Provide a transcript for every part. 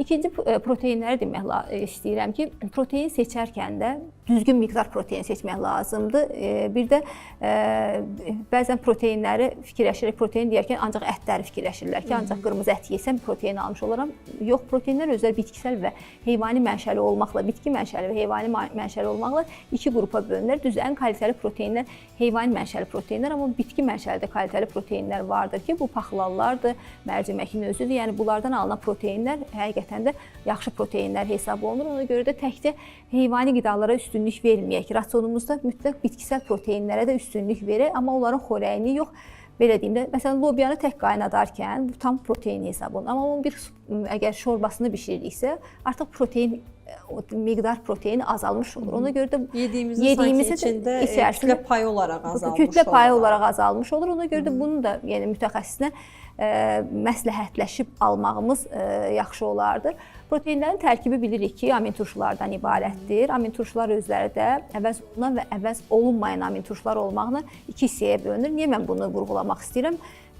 İkinci proteinləri demək istəyirəm ki, protein seçərkən də düzgün miqdar protein seçmək lazımdır. Bir də bəzən proteinləri fikirləşirək, protein deyərkən ancaq ətləri fikirləşirlər ki, ancaq qırmızı ət yesəm protein almış olaram. Yox, proteinlər özləri bitkisəl və heyvani mənşəli olmaqla, bitki mənşəli və heyvani mənşəli olmaqla iki qrupa bölünür. Düz ən kalitəli proteinlər heyvani mənşəli proteinlər, amma bitki mənşəli də kalitəli proteinlər vardır ki, bu paxlallardır, mərciməkin özüdür. Yəni bunlardan alınan proteinlər həqiqətən də yaxşı proteinlər hesab olunur. Ona görə də təkcə heyvani qidalara üstünlük verməyək. Rasionumuzda mütləq bitkisəl proteinlərə də üstünlük verək, amma onların xörəyini yox. Belə deyim də, məsələn, lobiyanı tək qaynadarkən bu tam protein hesab olunur. Amma onun bir əgər şorbasını bişiririksə, artıq protein miqdar protein azalmış olur. Ona görə də yediyimizin içində kütlə payı olaraq azalmış olur. Kütlə payı olaraq azalmış olur. Ona görə də bunu da yəni mütəxəssisinə məsləhətləşib almağımız yaxşı olardı. Proteinlərin tərkibi bilirik ki, amin turşulardan ibarətdir. Amin turşular özləri də əvəz olunan və əvəz olunmayan amin turşular olmaqla iki hissəyə bölünür. Niyə mən bunu vurğulamaq istəyirəm?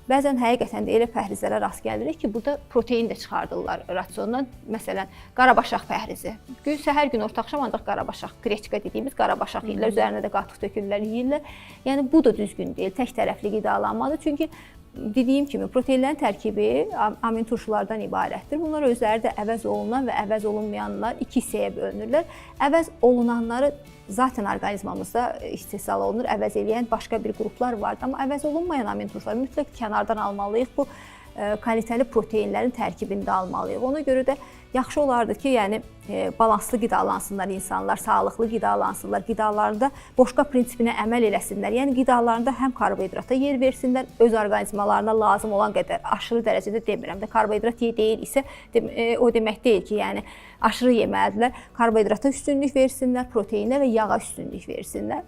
Bəzən həqiqətən də elə pəhrizlərə rast gəlirik ki, burada protein də çıxardırlar rasiondan. Məsələn, qarabaşaq pəhrizi. Səhər gün orta axşam ancaq qarabaşaq, qreçka dediyimiz qarabaşaq yeyirlər, üzərinə də qatıq tökürlər, yeyirlər. Yəni bu da düzgün deyil, tək tərəfli qidalanmadır. Çünki dediyim kimi proteinlərin tərkibi amin turşulardan ibarətdir. Bunlar özləri də əvəz olunan və əvəz olunmayanlar iki hissəyə bölünürlər. Əvəz olunanları zaten orqanizmamızda istehsal olunur, əvəz eləyən başqa bir qruplar vardır. Amma əvəz olunmayan amin turşuları mütləq kənardan almalıyıq. Bu kalitəli proteinlərin tərkibində almalıyıq. Ona görə də yaxşı olardı ki, yəni balanslı qidalansınlar insanlar, sağlıqlı qidalansınlar, qidalarında boşqa prinsipinə əməl eləsinlər. Yəni qidalarında həm karbohidrata yer versinlər, öz orqanizmalarına lazım olan qədər, aşırı dərəcədə demirəm də, karbohidrat deyil isə o demək deyil ki, yəni aşırı yeməlidirlər. Karbohidrata üstünlük versinlər, proteinə və yağa üstünlük versinlər.